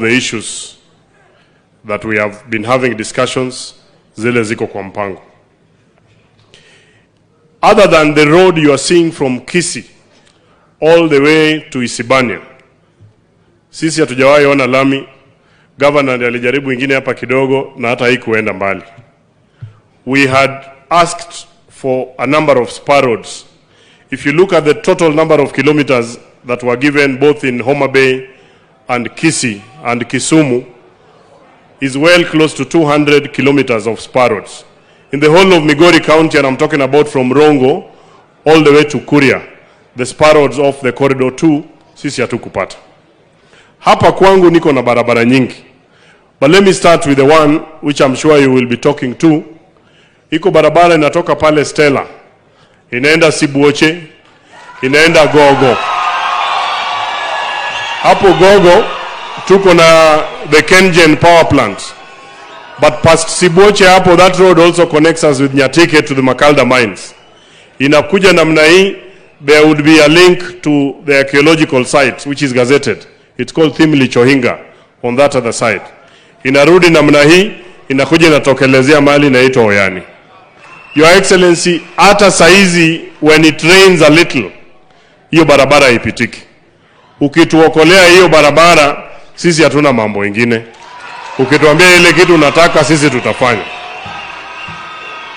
the issues that we have been having discussions, zile ziko kwa mpango. Other than the road you are seeing from Kisii all the way to Isibania, sisi hatujawahi ona lami. Governor alijaribu ingine hapa kidogo na hata haikuenda mbali. We had asked for a number of spur roads. If you look at the total number of kilometers that were given both in Homa Bay and Kisii and Kisumu is well close to 200 kilometers of spur roads. In the whole of Migori County, and I'm talking about from Rongo all the way to Kuria, the spur roads of the corridor 2, sisi hatukupata. Hapa kwangu niko na barabara nyingi. But let me start with the one which I'm sure you will be talking to. Iko barabara inatoka pale Stella, inaenda Sibuoche, inaenda Gogo. Hapo Gogo tuko na the Kengen power plant. But past Sibuoche hapo, that road also connects us with Nyatike to the Makalda mines. Inakuja namna hii, there would be a link to the archaeological site which is gazetted. It's called Thimli Chohinga on that other side. Inarudi namna hii, inakuja inatokelezea mali inaitwa Oyani. Your Excellency, hata saizi when it rains a little, hiyo barabara haipitiki. Ukituokolea hiyo barabara, sisi hatuna mambo ingine. Ukituambia ile kitu unataka, sisi tutafanya.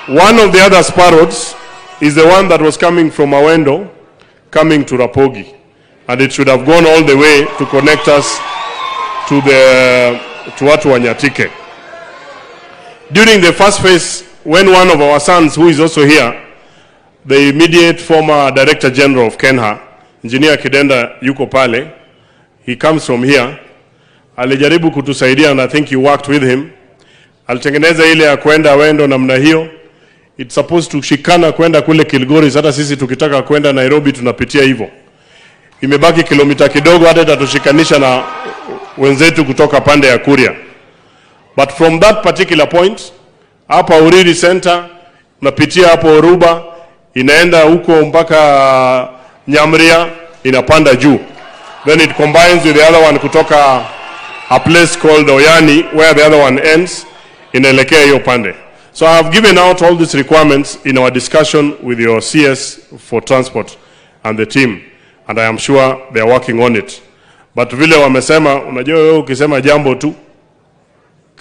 One of the other spur roads is the one that was coming from Awendo, coming to Rapogi. And it should have gone all the way to connect us to watu wa Nyatike. During the first phase, when one of our sons, who is also here, the immediate former Director General of Kenha, Engineer Kidenda yuko pale, he comes from here, alijaribu kutusaidia, and I think you worked with him. Alitengeneza ile ya kwenda Awendo namna hiyo. It's supposed to shikana kwenda kule Kilgori, hata sisi tukitaka kwenda Nairobi tunapitia hivyo. Imebaki kilomita kidogo, hata itatushikanisha na wenzetu kutoka pande ya Kuria. But from that particular point, hapa Uriri Center, unapitia hapo Oruba, inaenda huko mpaka Nyamria, inapanda juu. Then it combines with the other one kutoka a place called Oyani, where the other one ends, inaelekea hiyo pande. So I have given out all these requirements in our discussion with your CS for transport and the team. And I am sure they are working on it. But vile wamesema, unajua wewe ukisema jambo tu,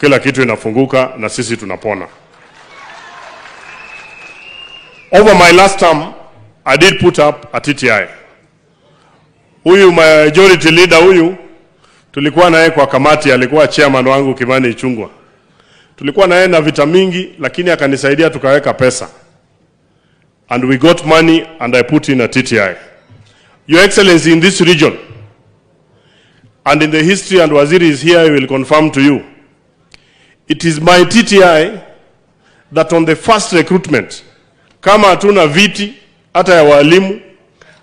kila kitu inafunguka na sisi tunapona. Over my last term, I did put up a TTI. Huyu majority leader huyu, tulikuwa naye kwa kamati, alikuwa chairman wangu Kimani Ichungwa. Tulikuwa naye na vita mingi, lakini akanisaidia tukaweka pesa. And we got money and I put in a TTI. Your Excellency, in this region, and in the history, and Waziri is here, he will confirm to you, it is my TTI that on the first recruitment, kama hatuna viti, hata ya walimu,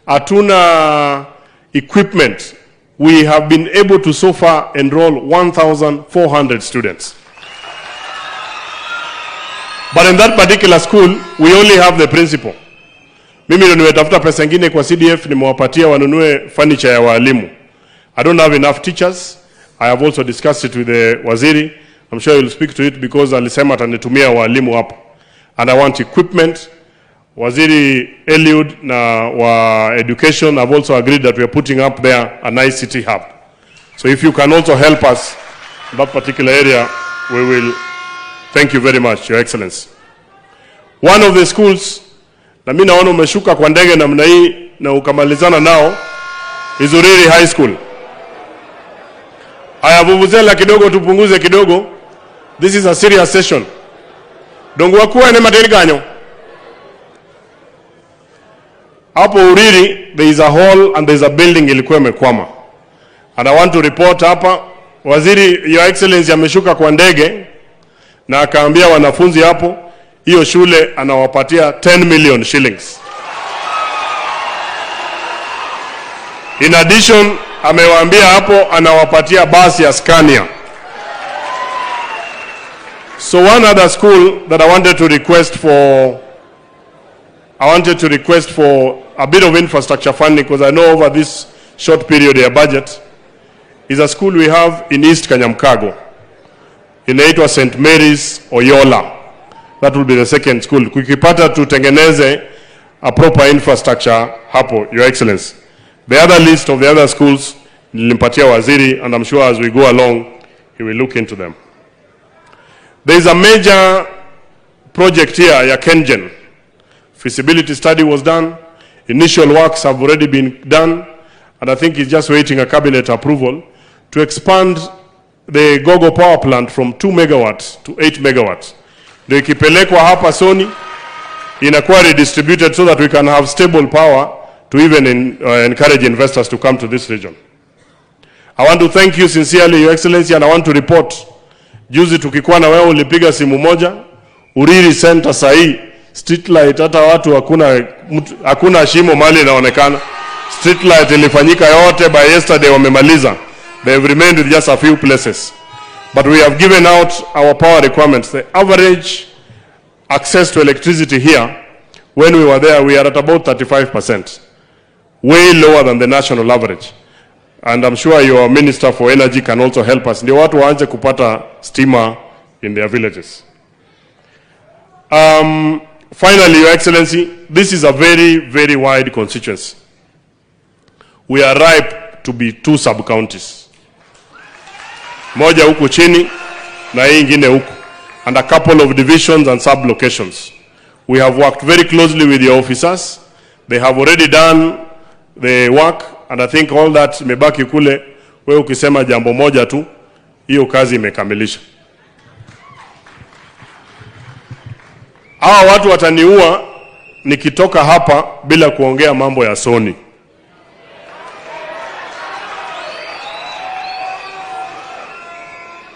hatuna equipment, we have been able to so far enroll 1,400 students. But in that particular school, we only have the principal. Mimi ndo nimetafuta pesa nyingine kwa CDF, nimewapatia wanunue furniture ya walimu. I don't have enough teachers. I have also discussed it with the Waziri. I'm sure you'll speak to it because alisema atanitumia walimu hapo. And I want equipment. Waziri Eliud na wa education have also agreed that we are putting up there a nice city hub. So if you can also help us in that particular area, we will thank you very much, Your Excellency. One of the schools, na mimi naona umeshuka kwa ndege namna hii na ukamalizana nao, is Uriri High School. Aya vuvuzela kidogo tupunguze kidogo. This is a serious session. Dongo wakuwa ene materi ganyo. Hapo Uriri, there is a hall and there is a building ilikuwa imekwama. And I want to report hapa, Waziri, Your Excellency ameshuka kwa ndege na akaambia wanafunzi hapo, hiyo shule anawapatia 10 million shillings. In addition, amewaambia hapo anawapatia basi ya Scania. So one other school that I wanted to request for a bit of infrastructure funding, because I know over this short period of budget, is a school we have in East Kanyamkago. Inaitwa St. Mary's Oyola. That will be the second school. Kukipata tutengeneze a proper infrastructure hapo, Your Excellency. The other list of the other schools, nilimpatia waziri, and I'm sure as we go along, he will look into them. There is a major project here, ya Kengen. Feasibility study was done. Initial works have already been done. And I think it's just waiting a cabinet approval to expand the Gogo power plant from 2 megawatts to 8 megawatts. Ndio ikipelekwa hapa Soni, inakuwa redistributed so that we can have stable power to even encourage investors to come to this region. I want to thank you sincerely, Your Excellency, and I want to report. Juzi tukikuwa na wewe ulipiga simu moja, Uriri Center sahi, street light hata watu hakuna shimo mali inaonekana. Street light ilifanyika yote by yesterday wamemaliza. They have remained with just a few places. But we have given out our power requirements. The average access to electricity here, when we were there, we are at about 35%. Way lower than the national average. And I'm sure your Minister for Energy can also help us. Ndio watu waanze kupata stima in their villages. Finally, Your Excellency, this is a very, very wide constituency. We are ripe to be 2 sub-counties. Moja huku chini na hii ingine huku. And a couple of divisions and sub-locations. We have worked very closely with the officers. They have already done the work. And I think all that imebaki kule, wewe ukisema jambo moja tu, hiyo kazi imekamilisha. Hawa watu wataniua nikitoka hapa bila kuongea mambo ya Soni.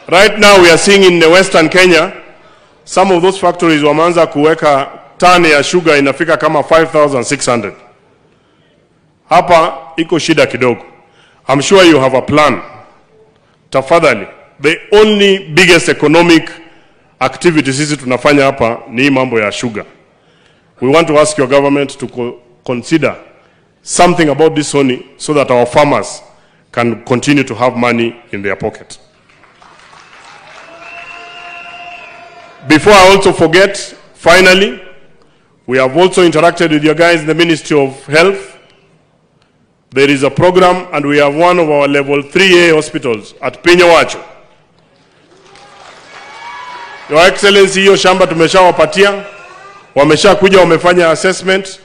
Right now we are seeing in the Western Kenya, some of those factories wameanza kuweka tani ya sugar inafika kama 5,600. Hapa iko shida kidogo. I'm sure you have a plan. Tafadhali, the only biggest economic activity sisi tunafanya hapa ni mambo ya sugar. We want to ask your government to consider something about this only so that our farmers can continue to have money in their pocket. Before I also forget, finally, we have also interacted with your guys in the Ministry of Health. There is a program and we have one of our level 3A hospitals at Pinyawacho. Your Excellency, hiyo shamba tumeshawapatia, wameshakuja wamefanya assessment.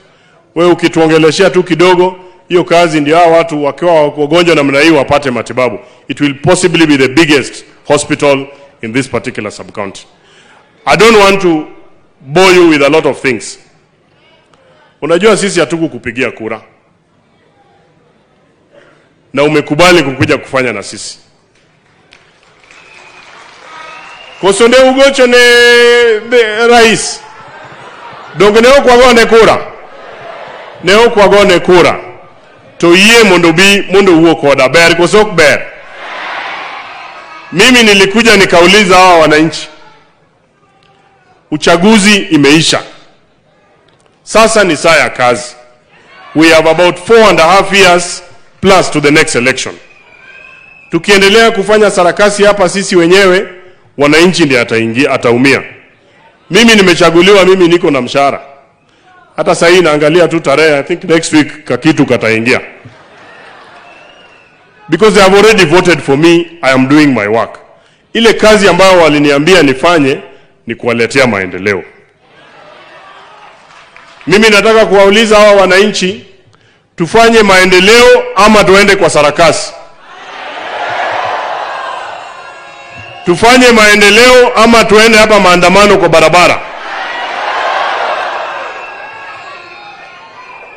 Wewe ukituongeleshia tu kidogo, hiyo kazi ndio hao watu wakiwa wagonjwa namna hii wapate matibabu. It will possibly be the biggest hospital in this particular sub-county. I don't want to bore you with a lot of things. Unajua sisi hatuku kupigia kura. Na umekubali kukuja kufanya na sisi. Kosonde ugocho ne rais. Donge neo kwa gone kura. Neo kwa gone kura. To iye mundu uo koda. Ber kosok ber. Mimi nilikuja nikauliza hawa wananchi. Uchaguzi imeisha. Sasa ni saa ya kazi. We have about 4.5 years plus to the next election. Tukiendelea kufanya sarakasi hapa sisi wenyewe, wananchi ndiye ataumia. Mimi nimechaguliwa, mimi niko na mshahara. Hata sasa hii naangalia tu tarehe, I think next week kakitu kataingia. Because they have already voted for me, I am doing my work. Ile kazi ambayo waliniambia nifanye ni kuwaletea maendeleo. Mimi nataka kuwauliza hawa wananchi, tufanye maendeleo ama tuende kwa sarakasi? Tufanye maendeleo ama tuende hapa maandamano kwa barabara?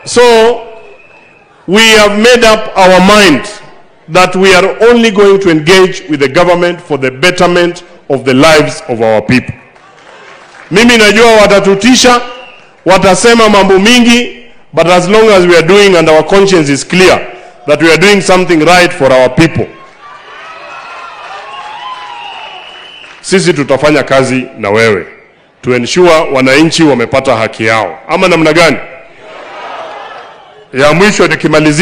So we have made up our mind that we are only going to engage with the government for the betterment of the lives of our people. Mimi najua watatutisha, watasema mambo mingi, but as long as we are doing and our conscience is clear that we are doing something right for our people, sisi tutafanya kazi na wewe to ensure wananchi wamepata haki yao. Ama namna gani? Ya mwisho nikimalizia